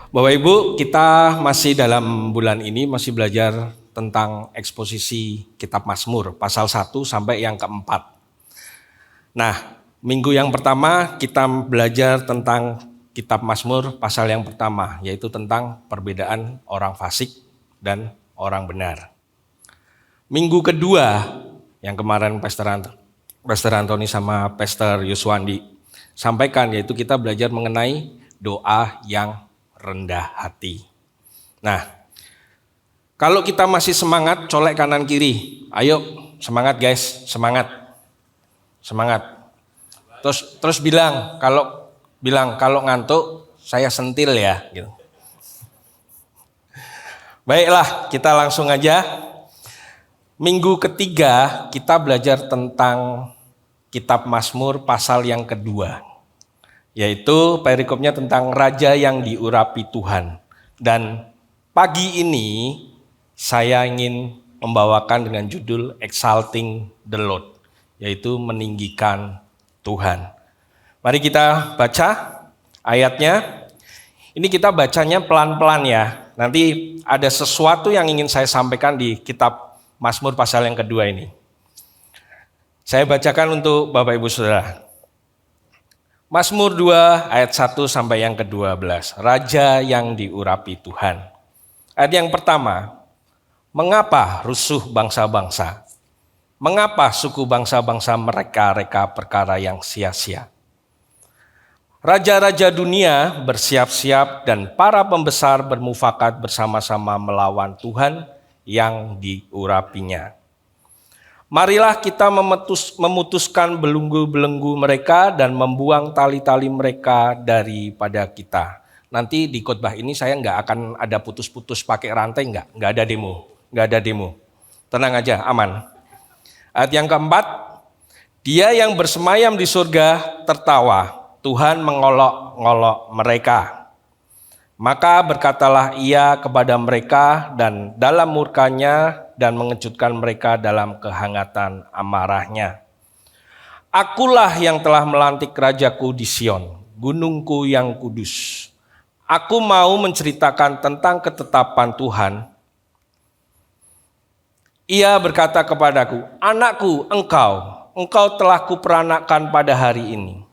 Bapak Ibu, kita masih dalam bulan ini masih belajar tentang eksposisi kitab Mazmur pasal 1 sampai yang keempat. Nah, minggu yang pertama kita belajar tentang kitab Mazmur pasal yang pertama, yaitu tentang perbedaan orang fasik dan orang benar. Minggu kedua yang kemarin Pastor Antoni sama Pastor Yuswandi sampaikan, yaitu kita belajar mengenai doa yang rendah hati. Nah, kalau kita masih semangat, colek kanan kiri. Ayo, semangat guys, semangat. Semangat. Terus bilang kalau ngantuk saya sentil ya, gitu. Baiklah, kita langsung aja. Minggu ketiga kita belajar tentang kitab Mazmur pasal yang kedua, yaitu perikopnya tentang raja yang diurapi Tuhan. Dan pagi ini saya ingin membawakan dengan judul Exalting the Lord, yaitu meninggikan Tuhan. Mari kita baca ayatnya. Ini kita bacanya pelan-pelan ya. Nanti ada sesuatu yang ingin saya sampaikan di kitab Mazmur pasal yang kedua ini. Saya bacakan untuk Bapak Ibu Saudara. Mazmur 2 ayat 1 sampai yang ke-12. Raja yang diurapi Tuhan. Ayat yang pertama. Mengapa rusuh bangsa-bangsa? Mengapa suku bangsa-bangsa mereka-reka perkara yang sia-sia? Raja-raja dunia bersiap-siap dan para pembesar bermufakat bersama-sama melawan Tuhan yang diurapinya. Marilah kita memutuskan belenggu-belenggu mereka dan membuang tali-tali mereka daripada kita. Nanti di khotbah ini saya nggak akan ada putus-putus pakai rantai, nggak ada demo. Tenang aja, aman. Ayat yang keempat, dia yang bersemayam di surga tertawa, Tuhan mengolok-ngolok mereka. Maka berkatalah ia kepada mereka dan dalam murkanya dan mengejutkan mereka dalam kehangatan amarahnya. Akulah yang telah melantik rajaku di Sion, gunungku yang kudus. Aku mau menceritakan tentang ketetapan Tuhan. Ia berkata kepadaku, anakku, engkau telah kuperanakkan pada hari ini.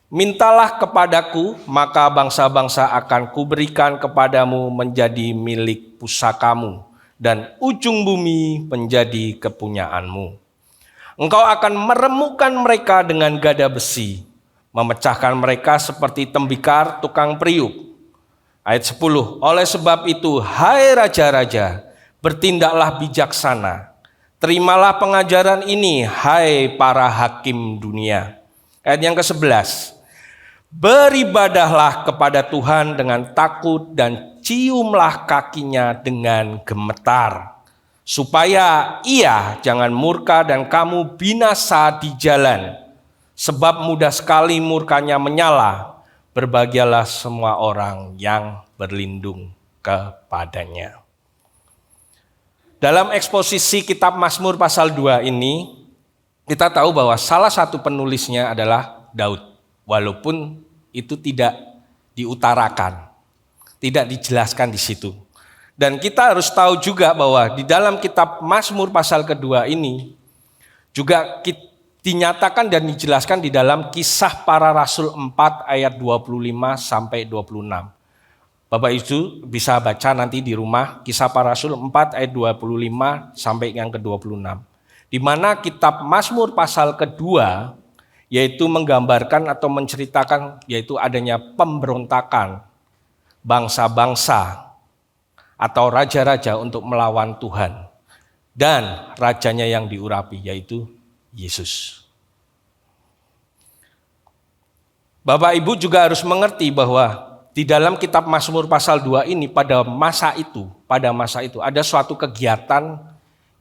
Mintalah kepadaku, maka bangsa-bangsa akan kuberikan kepadamu menjadi milik pusakamu, dan ujung bumi menjadi kepunyaanmu. Engkau akan meremukkan mereka dengan gada besi, memecahkan mereka seperti tembikar tukang periuk. Ayat 10, oleh sebab itu, hai raja-raja, bertindaklah bijaksana. Terimalah pengajaran ini, hai para hakim dunia. Ayat yang ke-11, beribadahlah kepada Tuhan dengan takut dan ciumlah kakinya dengan gemetar, supaya ia jangan murka dan kamu binasa di jalan, sebab mudah sekali murkanya menyala. Berbahagialah semua orang yang berlindung kepadanya. Dalam eksposisi kitab Mazmur pasal 2 ini, kita tahu bahwa salah satu penulisnya adalah Daud, walaupun itu tidak diutarakan, tidak dijelaskan di situ. Dan kita harus tahu juga bahwa di dalam kitab Mazmur pasal kedua ini juga dinyatakan dan dijelaskan di dalam Kisah Para Rasul 4 ayat 25 sampai 26. Bapak Ibu bisa baca nanti di rumah Kisah Para Rasul 4 ayat 25 sampai yang ke-26. Di mana kitab Mazmur pasal kedua yaitu menggambarkan atau menceritakan yaitu adanya pemberontakan bangsa-bangsa atau raja-raja untuk melawan Tuhan dan rajanya yang diurapi yaitu Yesus. Bapak Ibu juga harus mengerti bahwa di dalam kitab Mazmur pasal 2 ini pada masa itu ada suatu kegiatan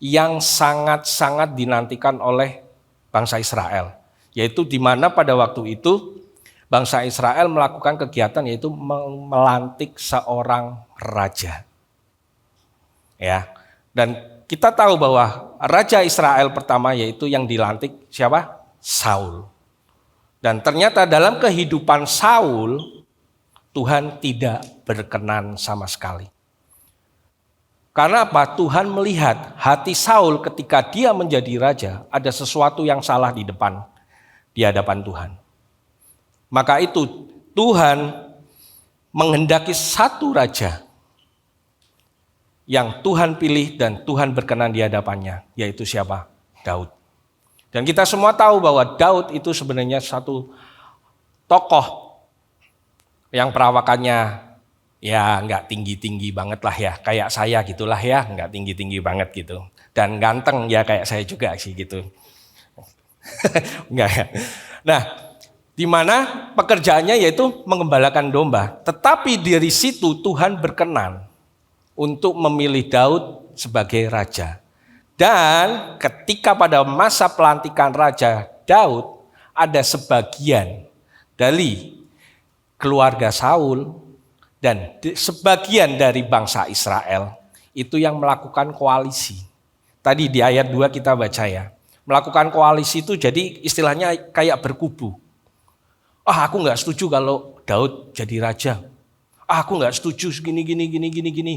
yang sangat-sangat dinantikan oleh bangsa Israel, yaitu di mana pada waktu itu bangsa Israel melakukan kegiatan yaitu melantik seorang raja. Ya. Dan kita tahu bahwa raja Israel pertama yaitu yang dilantik siapa? Saul. Dan ternyata dalam kehidupan Saul Tuhan tidak berkenan sama sekali. Karena apa? Tuhan melihat hati Saul ketika dia menjadi raja, ada sesuatu yang salah di hadapan Tuhan. Maka itu Tuhan menghendaki satu raja yang Tuhan pilih dan Tuhan berkenan di hadapannya, yaitu siapa? Daud. Dan kita semua tahu bahwa Daud itu sebenarnya satu tokoh yang perawakannya ya nggak tinggi-tinggi banget lah ya, kayak saya gitulah ya, nggak tinggi-tinggi banget gitu. Dan ganteng ya kayak saya juga sih gitu. Enggak ya. Nah, di mana pekerjaannya yaitu mengembalakan domba. Tetapi dari situ Tuhan berkenan untuk memilih Daud sebagai raja. Dan ketika pada masa pelantikan Raja Daud, ada sebagian dari keluarga Saul dan sebagian dari bangsa Israel itu yang melakukan koalisi. Tadi di ayat 2 kita baca ya. Melakukan koalisi itu jadi istilahnya kayak berkubu. Aku nggak setuju kalau Daud jadi raja. Aku nggak setuju gini.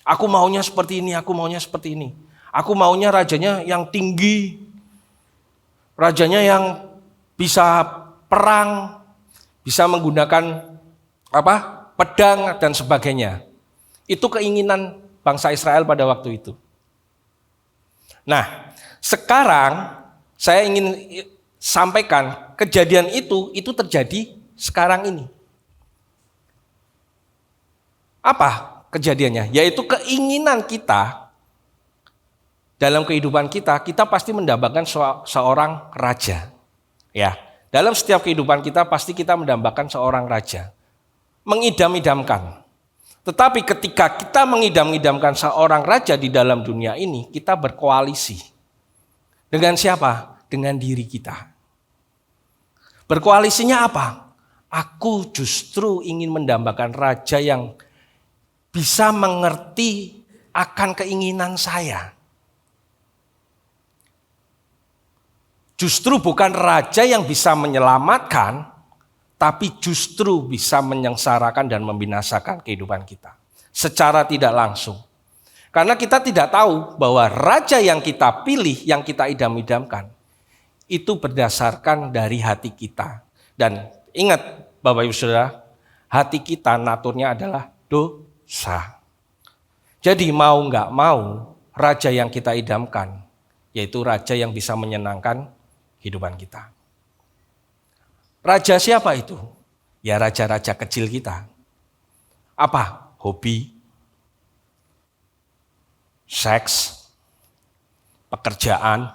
Aku maunya seperti ini, aku maunya seperti ini. Aku maunya rajanya yang tinggi. Rajanya yang bisa perang, bisa menggunakan pedang dan sebagainya. Itu keinginan bangsa Israel pada waktu itu. Nah, sekarang saya ingin sampaikan kejadian itu terjadi sekarang ini. Apa kejadiannya? Yaitu keinginan kita dalam kehidupan kita pasti mendambakan seorang raja. Ya, dalam setiap kehidupan kita pasti kita mendambakan seorang raja. Mengidam-idamkan. Tetapi ketika kita mengidam-idamkan seorang raja di dalam dunia ini, kita berkoalisi. Dengan siapa? Dengan diri kita. Berkoalisinya apa? Aku justru ingin mendambakan raja yang bisa mengerti akan keinginan saya. Justru bukan raja yang bisa menyelamatkan, tapi justru bisa menyengsarakan dan membinasakan kehidupan kita. Secara tidak langsung. Karena kita tidak tahu bahwa raja yang kita pilih, yang kita idam-idamkan, itu berdasarkan dari hati kita. Dan ingat Bapak Ibu Saudara, hati kita naturnya adalah dosa. Jadi mau nggak mau, raja yang kita idamkan, yaitu raja yang bisa menyenangkan kehidupan kita. Raja siapa itu? Ya raja-raja kecil kita. Apa? Hobi, seks, pekerjaan.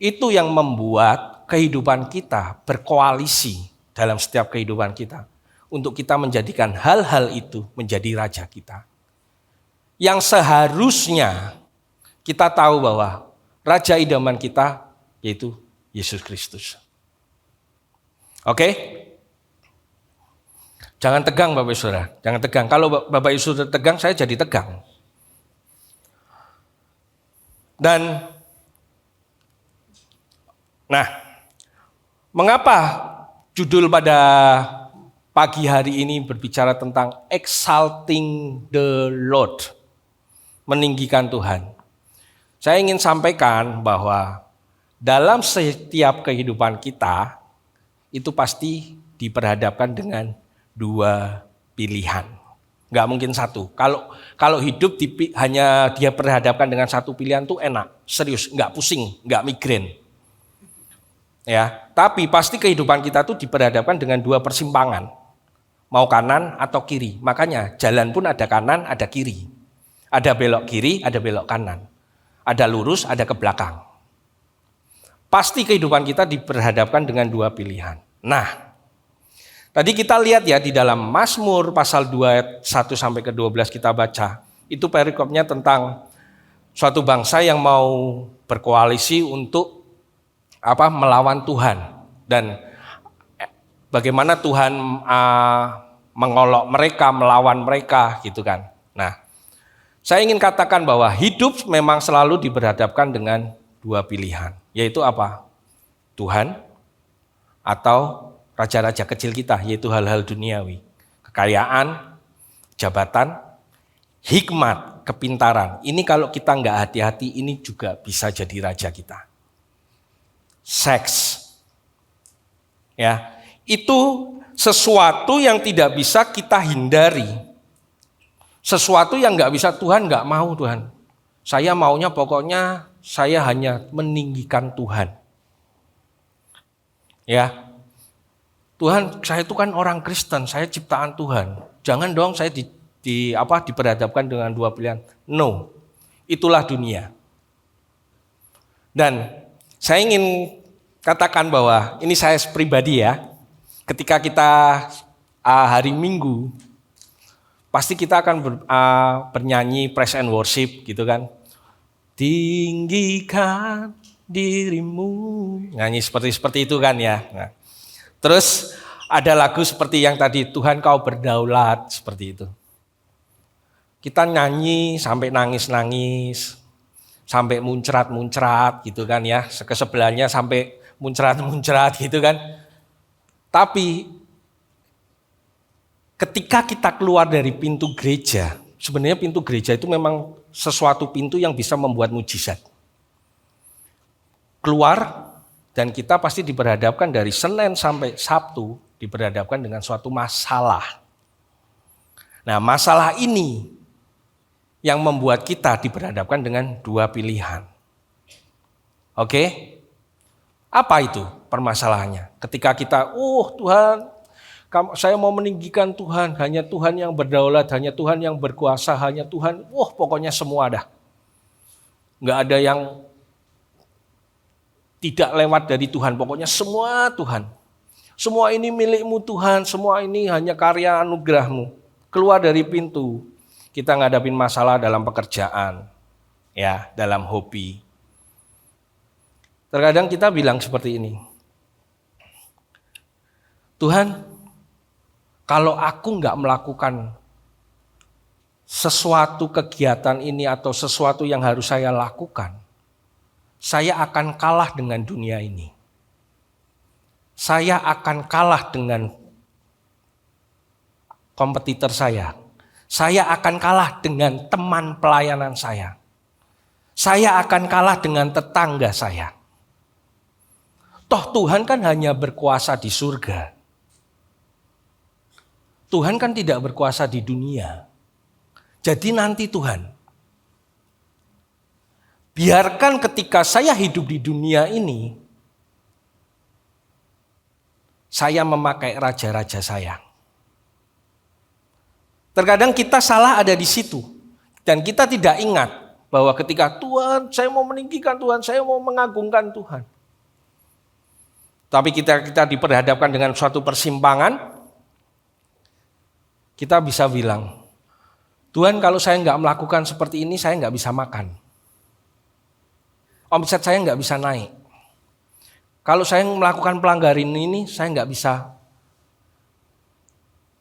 Itu yang membuat kehidupan kita berkoalisi dalam setiap kehidupan kita. Untuk kita menjadikan hal-hal itu menjadi raja kita. Yang seharusnya kita tahu bahwa raja idaman kita yaitu Yesus Kristus. Oke? Jangan tegang Bapak Ibu Saudara, jangan tegang. Kalau Bapak Ibu Saudara tegang, saya jadi tegang. Dan mengapa judul pada pagi hari ini berbicara tentang exalting the Lord, meninggikan Tuhan. Saya ingin sampaikan bahwa dalam setiap kehidupan kita, itu pasti diperhadapkan dengan dua pilihan. Nggak mungkin satu. Kalau hidup hanya dia perhadapkan dengan satu pilihan tuh enak, serius, nggak pusing, nggak migrain. Ya, tapi pasti kehidupan kita tuh diperhadapkan dengan dua persimpangan. Mau kanan atau kiri. Makanya jalan pun ada kanan, ada kiri. Ada belok kiri, ada belok kanan. Ada lurus, ada ke belakang. Pasti kehidupan kita diperhadapkan dengan dua pilihan. Nah, tadi kita lihat ya di dalam Mazmur pasal 2 1 sampai ke 12 kita baca. Itu perikopnya tentang suatu bangsa yang mau berkoalisi untuk melawan Tuhan dan bagaimana Tuhan mengolok mereka, melawan mereka gitu kan. Nah, saya ingin katakan bahwa hidup memang selalu diperhadapkan dengan dua pilihan, yaitu apa? Tuhan atau raja-raja kecil kita, yaitu hal-hal duniawi. Kekayaan, jabatan, hikmat, kepintaran. Ini kalau kita nggak hati-hati, ini juga bisa jadi raja kita. Seks. Ya, itu sesuatu yang tidak bisa kita hindari. Sesuatu yang nggak bisa Tuhan nggak mau Tuhan. Saya maunya pokoknya saya hanya meninggikan Tuhan. Ya, Tuhan, saya itu kan orang Kristen, saya ciptaan Tuhan. Jangan dong saya diperhadapkan dengan dua pilihan. No, itulah dunia. Dan saya ingin katakan bahwa ini saya pribadi ya. Ketika kita hari Minggu, pasti kita akan bernyanyi praise and worship gitu kan. Tinggikan dirimu. Nyanyi seperti itu kan ya. Nah, terus ada lagu seperti yang tadi, Tuhan kau berdaulat, seperti itu. Kita nyanyi sampai nangis-nangis, sampai muncrat-muncrat gitu kan ya. Kesebelahnya sampai muncrat-muncrat gitu kan. Tapi ketika kita keluar dari pintu gereja, sebenarnya pintu gereja itu memang sesuatu pintu yang bisa membuat mujizat. Keluar dan kita pasti diperhadapkan dari Senin sampai Sabtu, diperhadapkan dengan suatu masalah. Nah, masalah ini yang membuat kita diperhadapkan dengan dua pilihan. Oke? Apa itu permasalahannya? Ketika kita, Tuhan, saya mau meninggikan Tuhan, hanya Tuhan yang berdaulat, hanya Tuhan yang berkuasa, hanya Tuhan, pokoknya semua dah. Nggak ada yang tidak lewat dari Tuhan, pokoknya semua Tuhan. Semua ini milikmu Tuhan, semua ini hanya karya anugerahmu. Keluar dari pintu, kita ngadapin masalah dalam pekerjaan, ya, dalam hobi. Terkadang kita bilang seperti ini, Tuhan, kalau aku nggak melakukan sesuatu kegiatan ini atau sesuatu yang harus saya lakukan, saya akan kalah dengan dunia ini. Saya akan kalah dengan kompetitor saya. Saya akan kalah dengan teman pelayanan saya. Saya akan kalah dengan tetangga saya. Toh Tuhan kan hanya berkuasa di surga. Tuhan kan tidak berkuasa di dunia. Jadi nanti Tuhan, biarkan ketika saya hidup di dunia ini, saya memakai raja-raja saya. Terkadang kita salah ada di situ. Dan kita tidak ingat bahwa ketika Tuhan, saya mau meninggikan Tuhan, saya mau mengagungkan Tuhan. Tapi kita diperhadapkan dengan suatu persimpangan, kita bisa bilang, Tuhan kalau saya nggak melakukan seperti ini, saya nggak bisa makan. Omset saya nggak bisa naik. Kalau saya melakukan pelanggaran ini, saya nggak bisa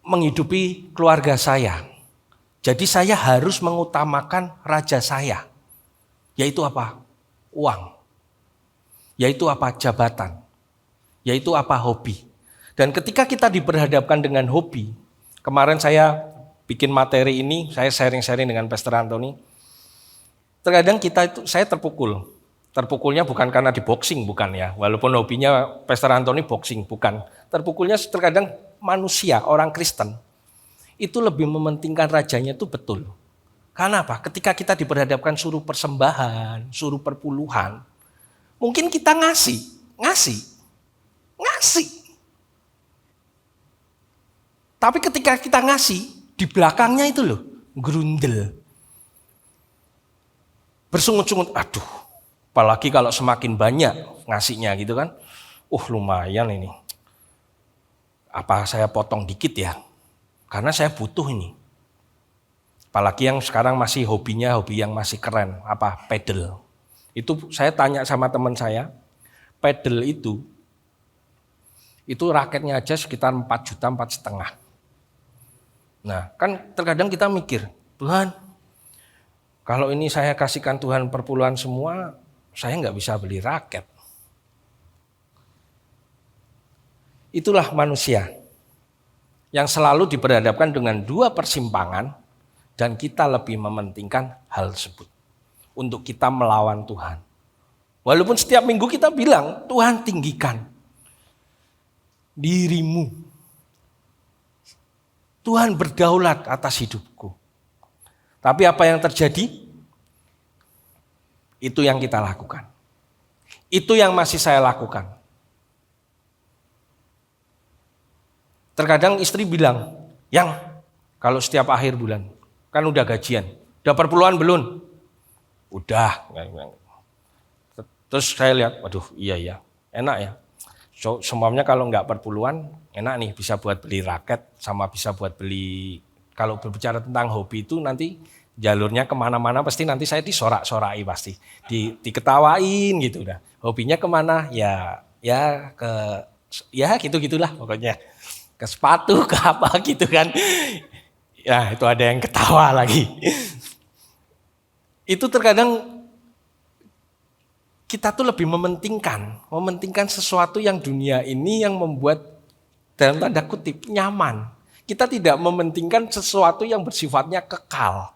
menghidupi keluarga saya. Jadi saya harus mengutamakan raja saya. Yaitu apa? Uang. Yaitu apa? Jabatan. Yaitu apa? Hobi. Dan ketika kita diperhadapkan dengan hobi, kemarin saya bikin materi ini, saya sharing-sharing dengan Pastor Anthony. Terkadang saya terpukul. Terpukulnya bukan karena di boxing, bukan ya. Walaupun hobinya Pastor Anthony boxing, bukan. Terpukulnya terkadang manusia, orang Kristen, itu lebih mementingkan rajanya itu betul. Karena apa? Ketika kita diperhadapkan suruh persembahan, suruh perpuluhan, mungkin kita ngasih. Tapi ketika kita ngasih, di belakangnya itu loh, gerundel. Bersungut-sungut, aduh, apalagi kalau semakin banyak ngasihnya gitu kan. Lumayan ini. Apa saya potong dikit ya? Karena saya butuh ini. Apalagi yang sekarang masih hobinya, hobi yang masih keren, apa? Pedal. Itu saya tanya sama teman saya, pedal itu raketnya aja sekitar 4 juta, 4,5. Nah, kan terkadang kita mikir, Tuhan, kalau ini saya kasihkan Tuhan perpuluhan semua, saya nggak bisa beli raket. Itulah manusia yang selalu diperhadapkan dengan dua persimpangan dan kita lebih mementingkan hal tersebut untuk kita melawan Tuhan. Walaupun setiap minggu kita bilang, Tuhan tinggikan dirimu. Tuhan berdaulat atas hidupku. Tapi apa yang terjadi? Itu yang kita lakukan. Itu yang masih saya lakukan. Terkadang istri bilang, Yang, kalau setiap akhir bulan, kan udah gajian, udah perpuluhan belum? Udah. Terus saya lihat, waduh iya, enak ya. Semuanya kalau nggak perpuluhan, enak nih, bisa buat beli raket, sama bisa buat beli, kalau berbicara tentang hobi itu nanti jalurnya kemana-mana pasti nanti saya disorak-sorai pasti, diketawain gitu udah. Hobinya kemana? Ya gitu-gitulah pokoknya. Ke sepatu, ke apa gitu kan. Ya itu ada yang ketawa lagi. Itu terkadang kita tuh lebih mementingkan sesuatu yang dunia ini yang membuat dalam tanda kutip nyaman. Kita tidak mementingkan sesuatu yang bersifatnya kekal.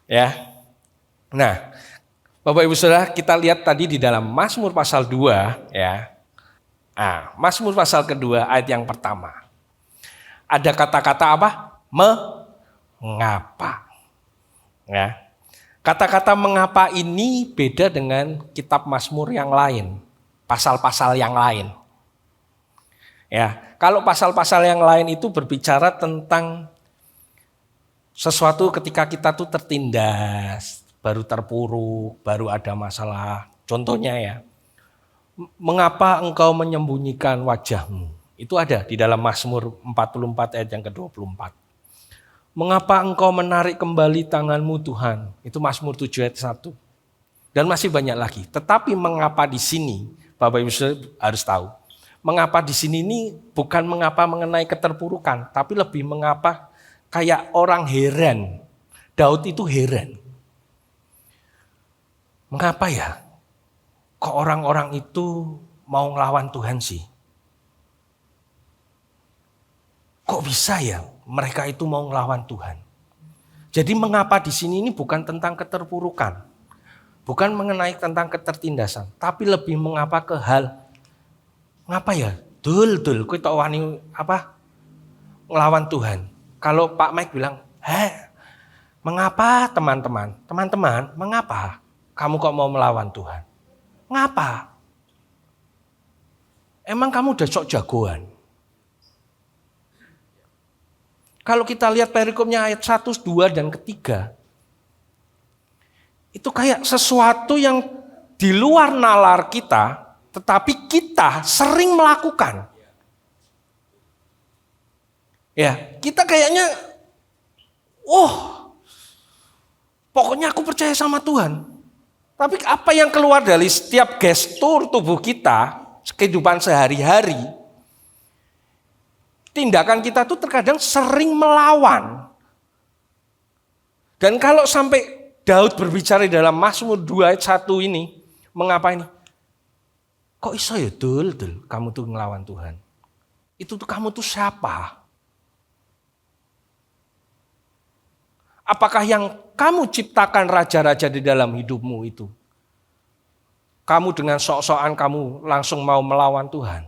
Ya. Nah, Bapak Ibu Saudara, kita lihat tadi di dalam Mazmur pasal 2 ya. Nah, Mazmur pasal kedua ayat yang pertama. Ada kata-kata apa? Mengapa. Ya. Kata-kata mengapa ini beda dengan kitab Mazmur yang lain, pasal-pasal yang lain. Ya, kalau pasal-pasal yang lain itu berbicara tentang sesuatu ketika kita tuh tertindas, baru terpuruk, baru ada masalah. Contohnya ya, mengapa engkau menyembunyikan wajahmu? Itu ada di dalam Mazmur 44 ayat yang ke-24. Mengapa engkau menarik kembali tanganmu Tuhan? Itu Mazmur 7 ayat 1. Dan masih banyak lagi. Tetapi mengapa di sini, Bapak Ibu harus tahu. Mengapa di sini ini bukan mengapa mengenai keterpurukan, tapi lebih mengapa kayak orang heran. Daud itu heran. Mengapa ya? Kok orang-orang itu mau ngelawan Tuhan sih? Kok bisa ya mereka itu mau ngelawan Tuhan? Jadi mengapa di sini ini bukan tentang keterpurukan, bukan mengenai tentang ketertindasan, tapi lebih mengapa ke hal ngapa ya? Dul, kowe tok wani apa? Ngelawan Tuhan. Kalau Pak Mike bilang, mengapa teman-teman? Teman-teman, mengapa kamu kok mau melawan Tuhan? Ngapa? Emang kamu udah sok jagoan? Kalau kita lihat perikopnya ayat 1, 2, dan ketiga, itu kayak sesuatu yang di luar nalar kita, tetapi kita sering melakukan. Ya, kita kayaknya, pokoknya aku percaya sama Tuhan. Tapi apa yang keluar dari setiap gestur tubuh kita, kehidupan sehari-hari, tindakan kita tuh terkadang sering melawan. Dan kalau sampai Daud berbicara dalam Mazmur 2 ayat 1 ini, mengapa ini? Kok iso ya dul, kamu tuh ngelawan Tuhan? Itu tuh kamu tuh siapa? Apakah yang kamu ciptakan raja-raja di dalam hidupmu itu? Kamu dengan sok-sokan kamu langsung mau melawan Tuhan?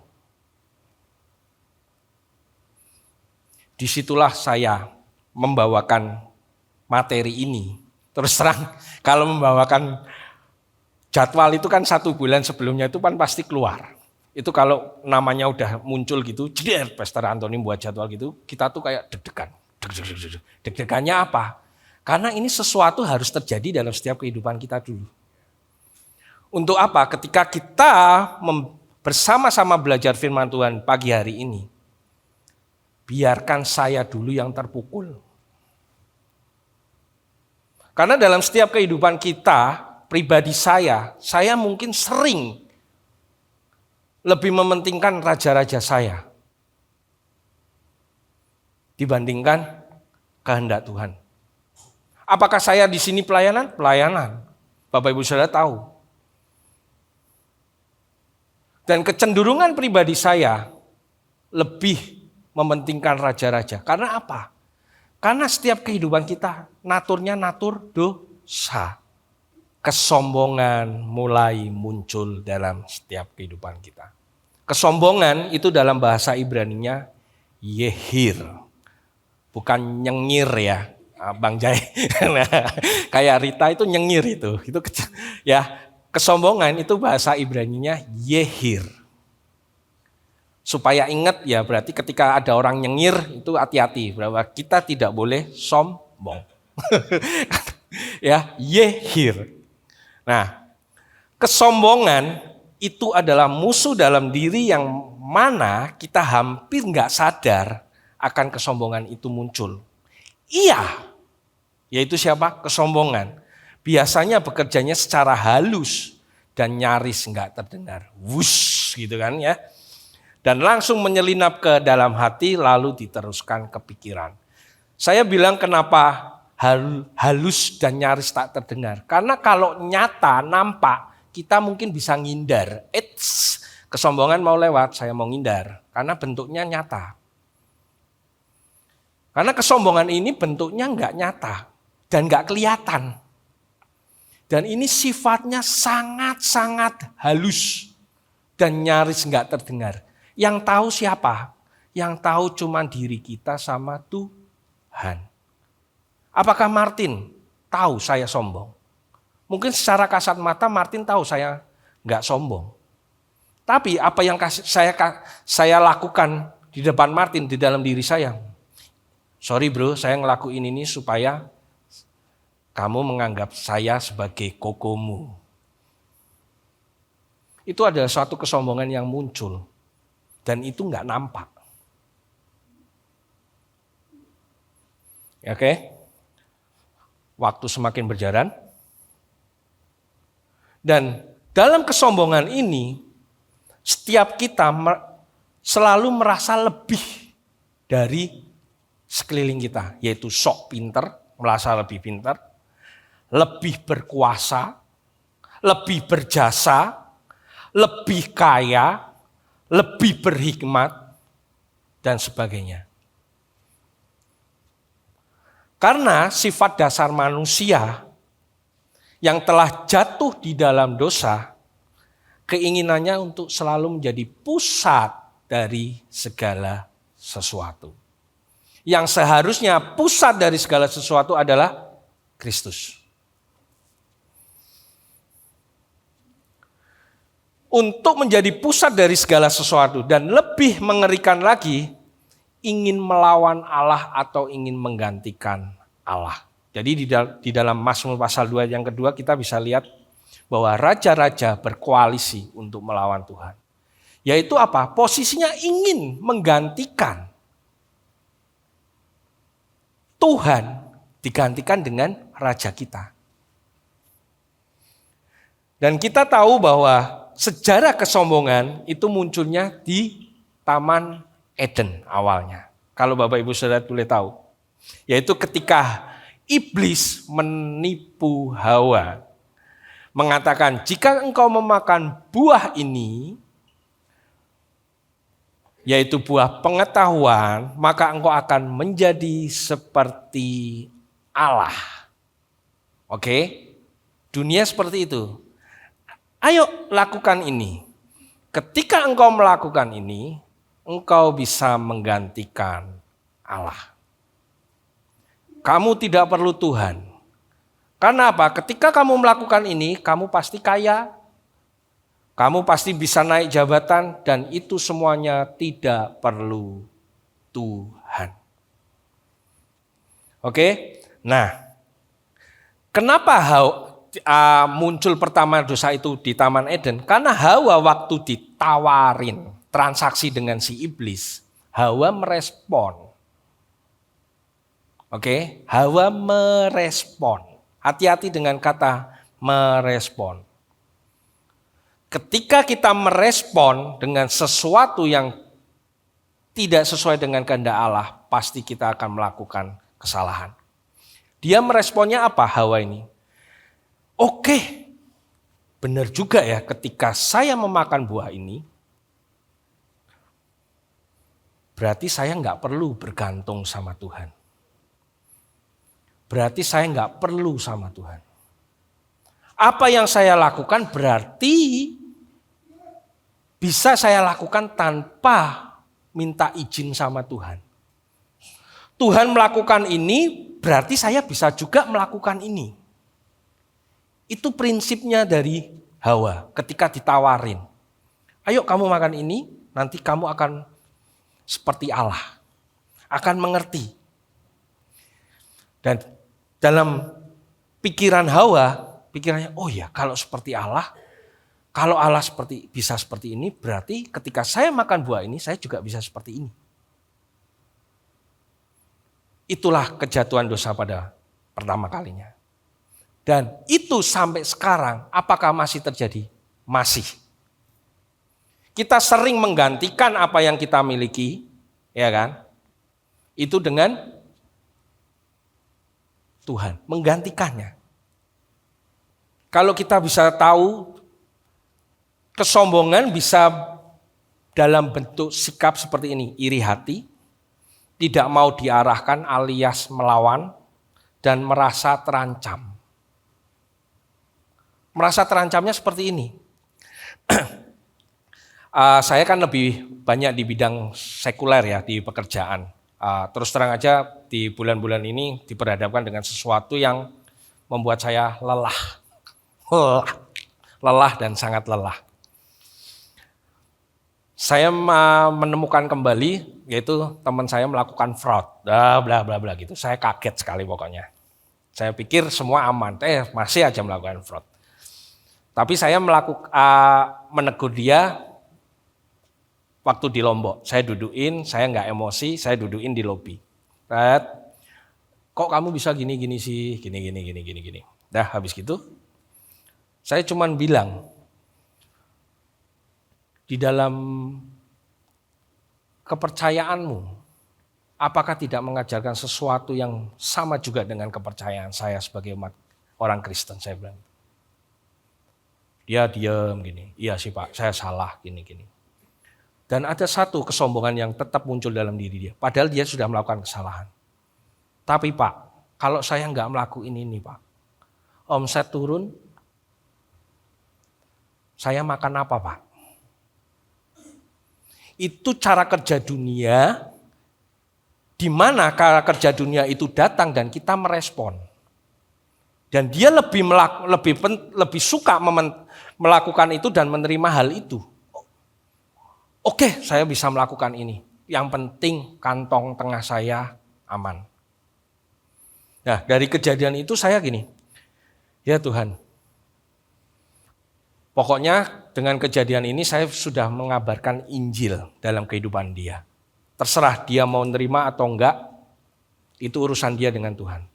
Disitulah saya membawakan materi ini. Terus terang, kalau membawakan jadwal itu kan 1 bulan sebelumnya itu kan pasti keluar. Itu kalau namanya udah muncul gitu, jeder, Pastor Antoni buat jadwal gitu, kita tuh kayak deg-degan. Deg-degannya apa? Karena ini sesuatu harus terjadi dalam setiap kehidupan kita dulu. Untuk apa? Ketika kita bersama-sama belajar firman Tuhan pagi hari ini, biarkan saya dulu yang terpukul. Karena dalam setiap kehidupan kita, pribadi saya mungkin sering lebih mementingkan raja-raja saya dibandingkan kehendak Tuhan. Apakah saya di sini pelayanan? Pelayanan. Bapak Ibu Saudara tahu. Dan kecenderungan pribadi saya lebih mementingkan raja-raja. Karena apa? Karena setiap kehidupan kita naturnya natur dosa. Kesombongan mulai muncul dalam setiap kehidupan kita. Kesombongan itu dalam bahasa Ibraninya yehir. Bukan nyengir ya, Bang Jai. Kayak Rita itu nyengir itu ya. Kesombongan itu bahasa Ibraninya yehir. Supaya ingat ya, berarti ketika ada orang nyengir itu hati-hati bahwa kita tidak boleh sombong. Ya, yehir. Nah, kesombongan itu adalah musuh dalam diri yang mana kita hampir nggak sadar akan kesombongan itu muncul. Iya, yaitu siapa? Kesombongan. Biasanya bekerjanya secara halus dan nyaris nggak terdengar. Wush gitu kan ya. Dan langsung menyelinap ke dalam hati lalu diteruskan ke pikiran. Saya bilang kenapa halus dan nyaris tak terdengar. Karena kalau nyata, nampak, kita mungkin bisa ngindar. Kesombongan mau lewat, saya mau ngindar. Karena bentuknya nyata. Karena kesombongan ini bentuknya nggak nyata dan nggak kelihatan. Dan ini sifatnya sangat-sangat halus dan nyaris nggak terdengar. Yang tahu siapa? Yang tahu cuma diri kita sama Tuhan. Apakah Martin tahu saya sombong? Mungkin secara kasat mata Martin tahu saya nggak sombong. Tapi apa yang saya lakukan di depan Martin, di dalam diri saya? Sorry bro, saya ngelakuin ini supaya kamu menganggap saya sebagai kokomu. Itu adalah suatu kesombongan yang muncul. Dan itu nggak nampak. Oke? Waktu semakin berjalan. Dan dalam kesombongan ini, setiap kita selalu merasa lebih dari sekeliling kita. Yaitu sok pinter, merasa lebih pinter. Lebih berkuasa, lebih berjasa, lebih kaya, lebih berhikmat, dan sebagainya. Karena sifat dasar manusia yang telah jatuh di dalam dosa, keinginannya untuk selalu menjadi pusat dari segala sesuatu. Yang seharusnya pusat dari segala sesuatu adalah Kristus. Untuk menjadi pusat dari segala sesuatu dan lebih mengerikan lagi, ingin melawan Allah atau ingin menggantikan Allah. Jadi di dalam Mazmur pasal 2 yang kedua kita bisa lihat bahwa raja-raja berkoalisi untuk melawan Tuhan. Yaitu apa? Posisinya ingin menggantikan Tuhan, digantikan dengan raja kita. Dan kita tahu bahwa sejarah kesombongan itu munculnya di Taman Eden awalnya. Kalau Bapak Ibu Saudara boleh tahu. Yaitu ketika iblis menipu Hawa. Mengatakan jika engkau memakan buah ini, yaitu buah pengetahuan, maka engkau akan menjadi seperti Allah. Oke? Dunia seperti itu. Ayo lakukan ini. Ketika engkau melakukan ini, engkau bisa menggantikan Allah. Kamu tidak perlu Tuhan. Karena apa? Ketika kamu melakukan ini, kamu pasti kaya. Kamu pasti bisa naik jabatan dan itu semuanya tidak perlu Tuhan. Oke? Nah, kenapa muncul pertama dosa itu di Taman Eden? Karena Hawa waktu ditawarin transaksi dengan si iblis, Hawa merespon. Oke, Hawa merespon. Hati-hati dengan kata merespon. Ketika kita merespon dengan sesuatu yang tidak sesuai dengan kehendak Allah, pasti kita akan melakukan kesalahan. Dia meresponnya apa Hawa ini? Oke, benar juga ya ketika saya memakan buah ini, berarti saya nggak perlu bergantung sama Tuhan. Berarti saya nggak perlu sama Tuhan. Apa yang saya lakukan berarti bisa saya lakukan tanpa minta izin sama Tuhan. Tuhan melakukan ini, berarti saya bisa juga melakukan ini. Itu prinsipnya dari Hawa ketika ditawarin. Ayo kamu makan ini, nanti kamu akan seperti Allah. Akan mengerti. Dan dalam pikiran Hawa, pikirannya, oh ya kalau seperti Allah, kalau Allah bisa seperti ini, berarti ketika saya makan buah ini, saya juga bisa seperti ini. Itulah kejatuhan dosa pada pertama kalinya. Dan itu sampai sekarang, apakah masih terjadi? Masih. Kita sering menggantikan apa yang kita miliki, ya kan? Itu dengan Tuhan, menggantikannya. Kalau kita bisa tahu, kesombongan bisa dalam bentuk sikap seperti ini, iri hati, tidak mau diarahkan alias melawan, dan merasa terancam. Merasa terancamnya seperti ini. Saya kan lebih banyak di bidang sekuler ya, di pekerjaan. Terus terang aja di bulan-bulan ini diperhadapkan dengan sesuatu yang membuat saya lelah. Lelah dan sangat lelah. Saya menemukan kembali, yaitu teman saya melakukan fraud, bla bla bla gitu. Saya kaget sekali pokoknya. Saya pikir semua aman, masih aja melakukan fraud. Tapi saya menegur dia waktu di Lombok. Saya dudukin, saya nggak emosi, saya dudukin di lobi. Kok kamu bisa gini sih, gini. Dah habis gitu, saya cuman bilang, di dalam kepercayaanmu, apakah tidak mengajarkan sesuatu yang sama juga dengan kepercayaan saya sebagai orang Kristen? Saya bilang. Dia diam gini, iya sih Pak, saya salah gini. Dan ada satu kesombongan yang tetap muncul dalam diri dia, padahal dia sudah melakukan kesalahan. Tapi Pak, kalau saya nggak melakukan ini Pak, omset turun, saya makan apa Pak? Itu cara kerja dunia, di mana cara kerja dunia itu datang dan kita merespon. Dan dia lebih suka melakukan itu dan menerima hal itu. Oke, saya bisa melakukan ini. Yang penting kantong tengah saya aman. Nah, dari kejadian itu saya gini, ya Tuhan, pokoknya dengan kejadian ini saya sudah mengabarkan Injil dalam kehidupan dia. Terserah dia mau nerima atau enggak, itu urusan dia dengan Tuhan.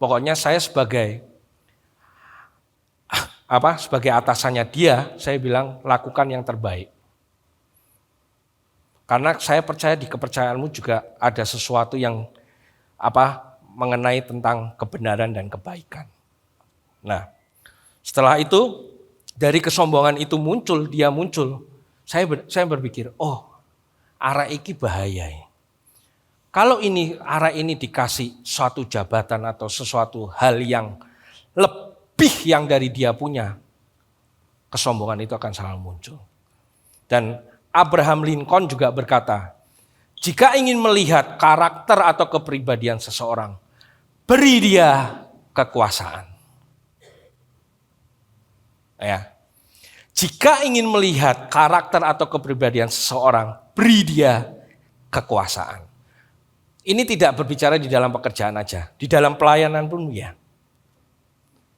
Pokoknya saya sebagai atasannya dia, saya bilang lakukan yang terbaik. Karena saya percaya di kepercayaanmu juga ada sesuatu yang mengenai tentang kebenaran dan kebaikan. Nah, setelah itu dari kesombongan itu dia muncul. Saya berpikir, arah iki bahaya. Kalau arah ini dikasih suatu jabatan atau sesuatu hal yang lebih yang dari dia punya, kesombongan itu akan selalu muncul. Dan Abraham Lincoln juga berkata, jika ingin melihat karakter atau kepribadian seseorang, beri dia kekuasaan. Ya. Jika ingin melihat karakter atau kepribadian seseorang, beri dia kekuasaan. Ini tidak berbicara di dalam pekerjaan aja, di dalam pelayanan pun ya.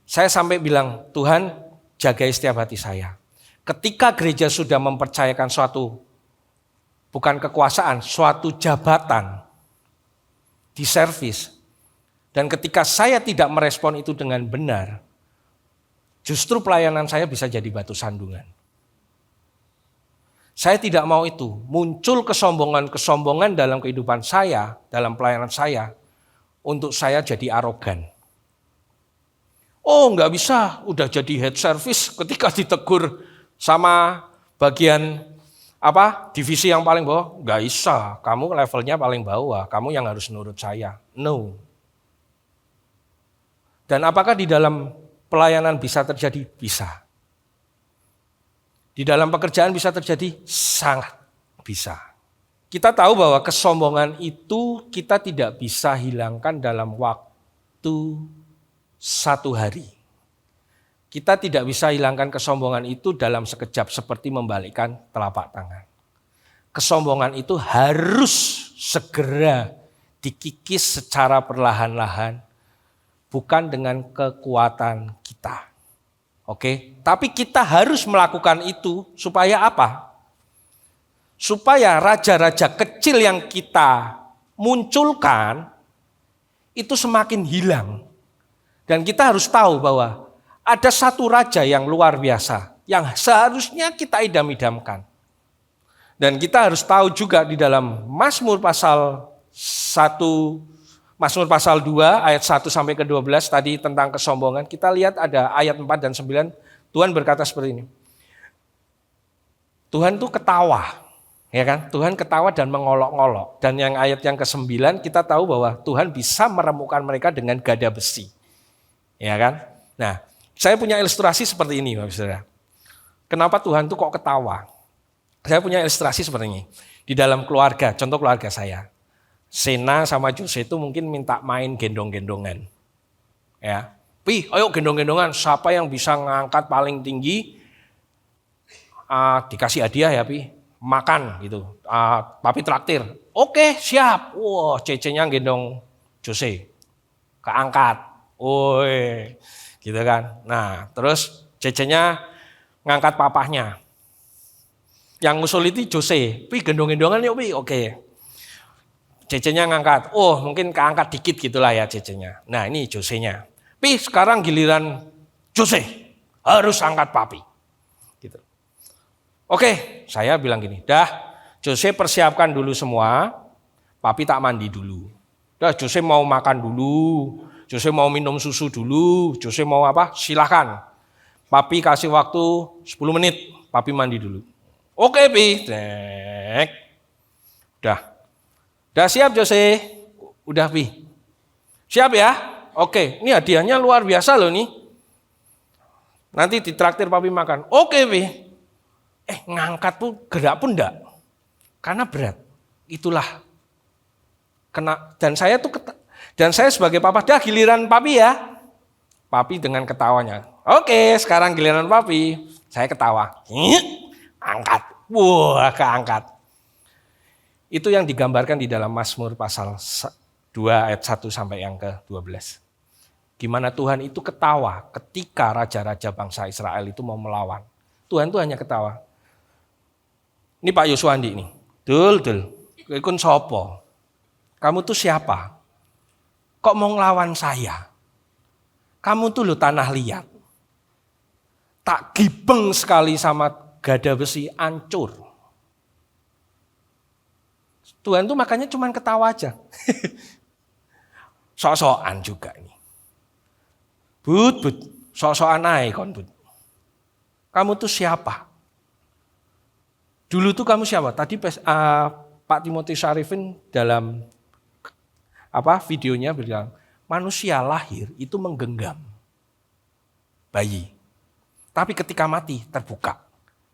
Saya sampai bilang, Tuhan jagai setiap hati saya. Ketika gereja sudah mempercayakan bukan kekuasaan, suatu jabatan di servis, dan ketika saya tidak merespon itu dengan benar, justru pelayanan saya bisa jadi batu sandungan. Saya tidak mau itu. Muncul kesombongan dalam kehidupan saya, dalam pelayanan saya, untuk saya jadi arogan. Nggak bisa, udah jadi head service ketika ditegur sama bagian divisi yang paling bawah? Nggak bisa, kamu levelnya paling bawah, kamu yang harus nurut saya. No. Dan apakah di dalam pelayanan bisa terjadi? Bisa. Di dalam pekerjaan bisa terjadi? Sangat bisa. Kita tahu bahwa kesombongan itu kita tidak bisa hilangkan dalam waktu satu hari. Kita tidak bisa hilangkan kesombongan itu dalam sekejap seperti membalikkan telapak tangan. Kesombongan itu harus segera dikikis secara perlahan-lahan, bukan dengan kekuatan kita. Oke, tapi kita harus melakukan itu supaya apa? Supaya raja-raja kecil yang kita munculkan itu semakin hilang. Dan kita harus tahu bahwa ada satu raja yang luar biasa, yang seharusnya kita idam-idamkan. Dan kita harus tahu juga di dalam Mazmur pasal 1, Mazmur pasal 2 ayat 1 sampai ke 12 tadi tentang kesombongan. Kita lihat ada ayat 4 dan 9, Tuhan berkata seperti ini. Tuhan tuh ketawa, ya kan? Tuhan ketawa dan mengolok-olok. Dan yang ayat yang ke-9 kita tahu bahwa Tuhan bisa meremukkan mereka dengan gada besi. Ya kan? Nah, saya punya ilustrasi seperti ini, Bapak Saudara. Kenapa Tuhan tuh kok ketawa? Saya punya ilustrasi seperti ini. Di dalam keluarga, contoh keluarga saya. Sena sama Jose itu mungkin minta main gendong-gendongan. Ya, Pi, ayo gendong-gendongan. Siapa yang bisa ngangkat paling tinggi, dikasih hadiah ya Pi. Makan gitu. Papi traktir. Oke, siap. Wah, cecenya gendong Jose. Keangkat. Woi, gitu kan. Nah, terus cecenya ngangkat papahnya. Yang ngusul itu Jose, Pi gendong-gendongan yuk Pi, oke. Cecenya ngangkat, oh mungkin keangkat dikit gitulah ya cecenya. Nah ini Jose-nya, Pi sekarang giliran Jose, harus angkat papi. Gitu. Oke, saya bilang gini, dah Jose persiapkan dulu semua, papi tak mandi dulu. Dah Jose mau makan dulu, Jose mau minum susu dulu, Jose mau apa, silahkan. Papi kasih waktu 10 menit, papi mandi dulu. Oke, Pi. Udah siap, Jose? Udah, Pi. Siap ya? Oke, ini hadiahnya luar biasa loh nih. Nanti ditraktir papi makan. Oke, Pi. Ngangkat pun, gerak pun enggak. Karena berat. Itulah. Dan saya sebagai papa, dah giliran papi ya. Papi dengan ketawanya. Oke, sekarang giliran papi. Saya ketawa. Angkat. Wah, keangkat. Itu yang digambarkan di dalam Mazmur pasal 2 ayat 1 sampai yang ke-12. Gimana Tuhan itu ketawa ketika raja-raja bangsa Israel itu mau melawan. Tuhan itu hanya ketawa. Ini Pak Yoswandi nih. Dul. Ikun sopo. Kamu tuh siapa? Kok mau ngelawan saya? Kamu tuh lo tanah liat. Tak gibeng sekali sama gada besi, hancur. Tuhan tuh makanya cuma ketawa aja. Sok-sokan juga ini. But, sok-sokan aja kon but. Kamu tuh siapa? Dulu tuh kamu siapa? Tadi Pak Timotius Arifin dalam videonya bilang, manusia lahir itu menggenggam bayi. Tapi ketika mati terbuka.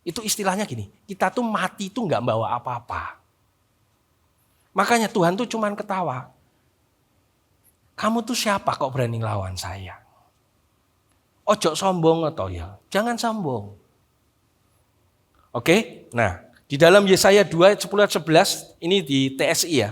Itu istilahnya gini, kita tuh mati tuh nggak bawa apa-apa. Makanya Tuhan tuh cuman ketawa. Kamu tuh siapa kok berani lawan saya? Ojo sombong atau ya, jangan sombong. Oke, nah di dalam Yesaya 2 ayat 10 ayat 11, ini di TSI ya.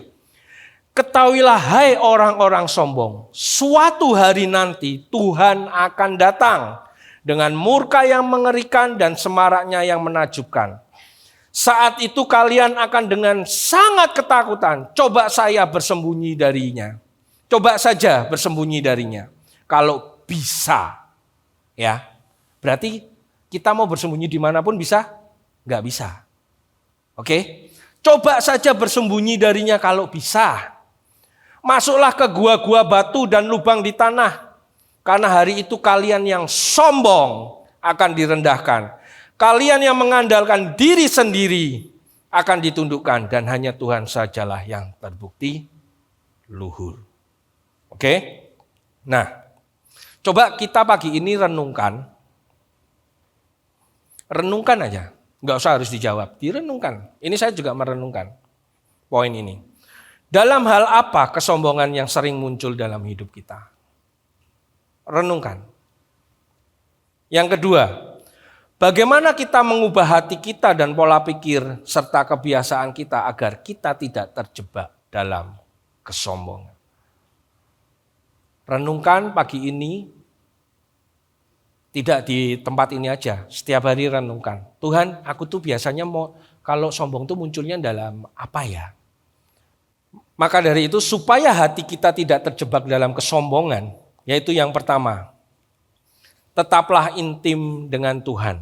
Ketahuilah hai orang-orang sombong, suatu hari nanti Tuhan akan datang dengan murka yang mengerikan dan semaraknya yang menakjubkan. Saat itu kalian akan dengan sangat ketakutan, coba saya bersembunyi darinya. Coba saja bersembunyi darinya. Kalau bisa, ya berarti kita mau bersembunyi dimanapun bisa? Nggak bisa. Oke? Coba saja bersembunyi darinya kalau bisa. Masuklah ke gua-gua batu dan lubang di tanah. Karena hari itu kalian yang sombong akan direndahkan. Kalian yang mengandalkan diri sendiri akan ditundukkan dan hanya Tuhan sajalah yang terbukti luhur. Oke? Nah, coba kita pagi ini renungkan aja. Nggak usah harus dijawab, direnungkan. Ini saya juga merenungkan poin ini. Dalam hal apa kesombongan yang sering muncul dalam hidup kita? Renungkan. Yang kedua, bagaimana kita mengubah hati kita dan pola pikir serta kebiasaan kita agar kita tidak terjebak dalam kesombongan? Renungkan pagi ini, tidak di tempat ini aja, setiap hari renungkan. Tuhan, aku tuh biasanya kalau sombong tuh munculnya dalam apa ya? Maka dari itu supaya hati kita tidak terjebak dalam kesombongan, yaitu yang pertama, tetaplah intim dengan Tuhan,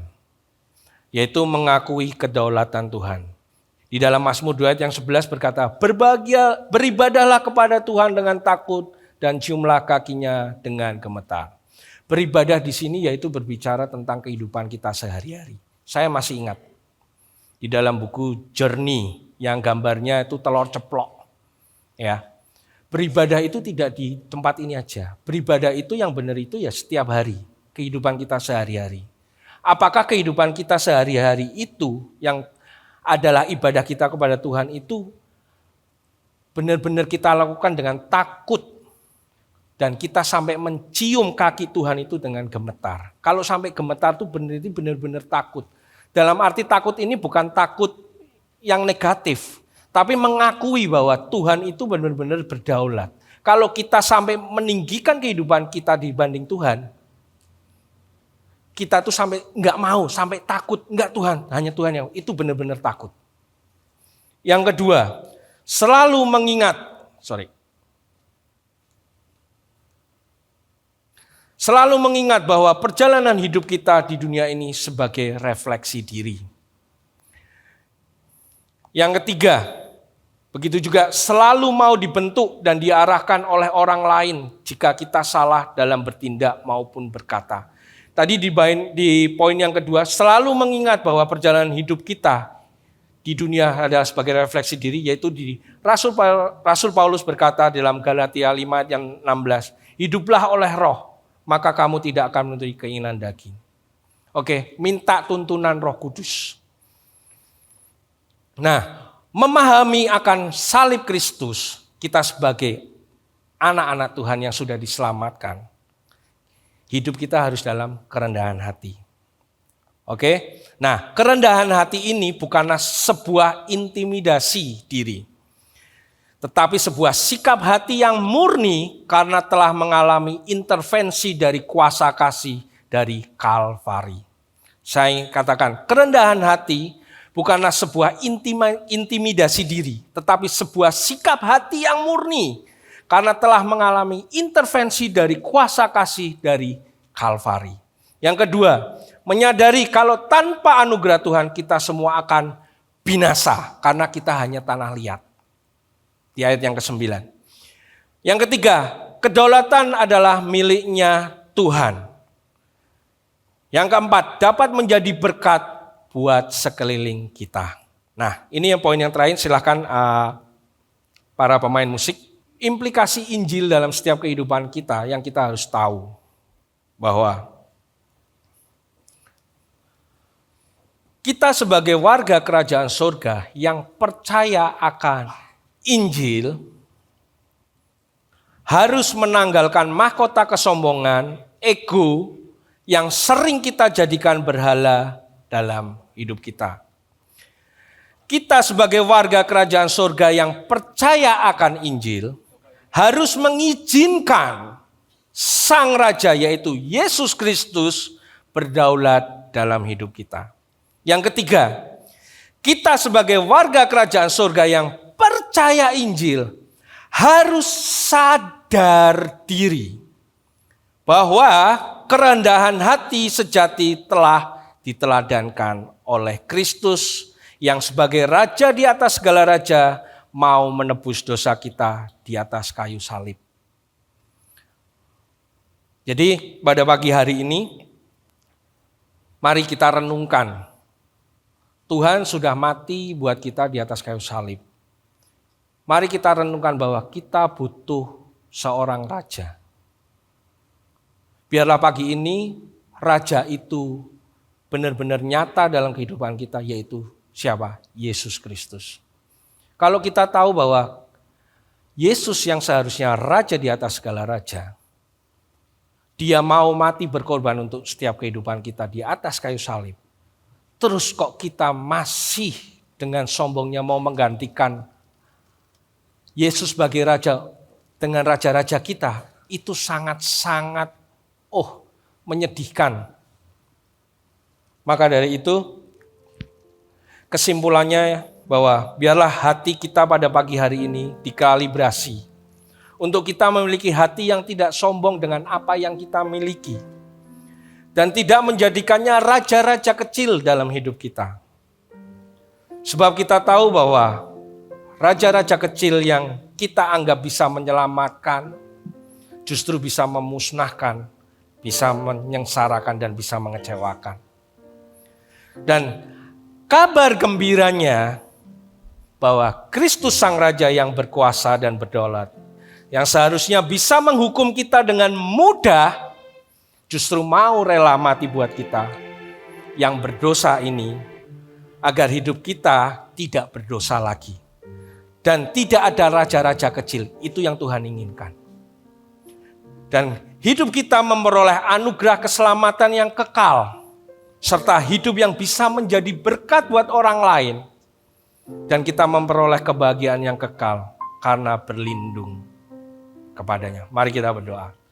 yaitu mengakui kedaulatan Tuhan. Di dalam Mazmur 2 ayat yang 11 berkata, beribadahlah kepada Tuhan dengan takut dan ciumlah kakinya dengan gemetar. Beribadah di sini yaitu berbicara tentang kehidupan kita sehari-hari. Saya masih ingat di dalam buku Journey yang gambarnya itu telur ceplok. Ya, beribadah itu tidak di tempat ini aja. Beribadah itu yang benar itu ya setiap hari, kehidupan kita sehari-hari. Apakah kehidupan kita sehari-hari itu yang adalah ibadah kita kepada Tuhan itu benar-benar kita lakukan dengan takut dan kita sampai mencium kaki Tuhan itu dengan gemetar. Kalau sampai gemetar itu benar-benar takut. Dalam arti takut ini bukan takut yang negatif, tapi mengakui bahwa Tuhan itu benar-benar berdaulat. Kalau kita sampai meninggikan kehidupan kita dibanding Tuhan, kita tuh sampai nggak mau, sampai takut. Enggak Tuhan, hanya Tuhan yang itu benar-benar takut. Yang kedua, selalu mengingat, selalu mengingat bahwa perjalanan hidup kita di dunia ini sebagai refleksi diri. Yang ketiga, begitu juga selalu mau dibentuk dan diarahkan oleh orang lain jika kita salah dalam bertindak maupun berkata. Tadi di poin yang kedua, selalu mengingat bahwa perjalanan hidup kita di dunia adalah sebagai refleksi diri, yaitu di Rasul Paulus berkata dalam Galatia 5 ayat yang 16, hiduplah oleh roh, maka kamu tidak akan menuruti keinginan daging. Oke, minta tuntunan Roh Kudus. Nah, memahami akan salib Kristus, kita sebagai anak-anak Tuhan yang sudah diselamatkan, hidup kita harus dalam kerendahan hati. Oke, nah kerendahan hati ini bukanlah sebuah intimidasi diri, tetapi sebuah sikap hati yang murni karena telah mengalami intervensi dari kuasa kasih dari Kalvari. Saya katakan, kerendahan hati bukanlah sebuah intimidasi diri, tetapi sebuah sikap hati yang murni karena telah mengalami intervensi dari kuasa kasih dari Kalvari. Yang kedua, menyadari kalau tanpa anugerah Tuhan kita semua akan binasa karena kita hanya tanah liat. Di ayat yang ke-9. Yang ketiga, kedaulatan adalah miliknya Tuhan. Yang keempat, dapat menjadi berkat buat sekeliling kita. Nah, ini yang poin yang terakhir, silahkan para pemain musik. Implikasi Injil dalam setiap kehidupan kita yang kita harus tahu. Bahwa kita sebagai warga kerajaan surga yang percaya akan Injil harus menanggalkan mahkota kesombongan, ego yang sering kita jadikan berhala dalam hidup kita. Kita sebagai warga kerajaan surga yang percaya akan Injil harus mengizinkan Sang Raja yaitu Yesus Kristus berdaulat dalam hidup kita. Yang ketiga, kita sebagai warga kerajaan surga yang percaya Injil harus sadar diri bahwa kerendahan hati sejati telah diteladankan oleh Kristus yang sebagai Raja di atas segala raja mau menebus dosa kita di atas kayu salib. Jadi pada pagi hari ini mari kita renungkan, Tuhan sudah mati buat kita di atas kayu salib. Mari kita renungkan bahwa kita butuh seorang raja. Biarlah pagi ini raja itu benar-benar nyata dalam kehidupan kita, yaitu siapa? Yesus Kristus. Kalau kita tahu bahwa Yesus yang seharusnya raja di atas segala raja, dia mau mati berkorban untuk setiap kehidupan kita di atas kayu salib. Terus kok kita masih dengan sombongnya mau menggantikan Yesus sebagai raja dengan raja-raja kita, itu sangat-sangat menyedihkan. Maka dari itu kesimpulannya bahwa biarlah hati kita pada pagi hari ini dikalibrasi untuk kita memiliki hati yang tidak sombong dengan apa yang kita miliki dan tidak menjadikannya raja-raja kecil dalam hidup kita. Sebab kita tahu bahwa raja-raja kecil yang kita anggap bisa menyelamatkan justru bisa memusnahkan, bisa menyengsarakan dan bisa mengecewakan. Dan kabar gembiranya bahwa Kristus Sang Raja yang berkuasa dan berdaulat, yang seharusnya bisa menghukum kita dengan mudah, justru mau rela mati buat kita yang berdosa ini, agar hidup kita tidak berdosa lagi. Dan tidak ada raja-raja kecil, itu yang Tuhan inginkan. Dan hidup kita memperoleh anugerah keselamatan yang kekal, serta hidup yang bisa menjadi berkat buat orang lain. Dan kita memperoleh kebahagiaan yang kekal karena berlindung kepadanya. Mari kita berdoa.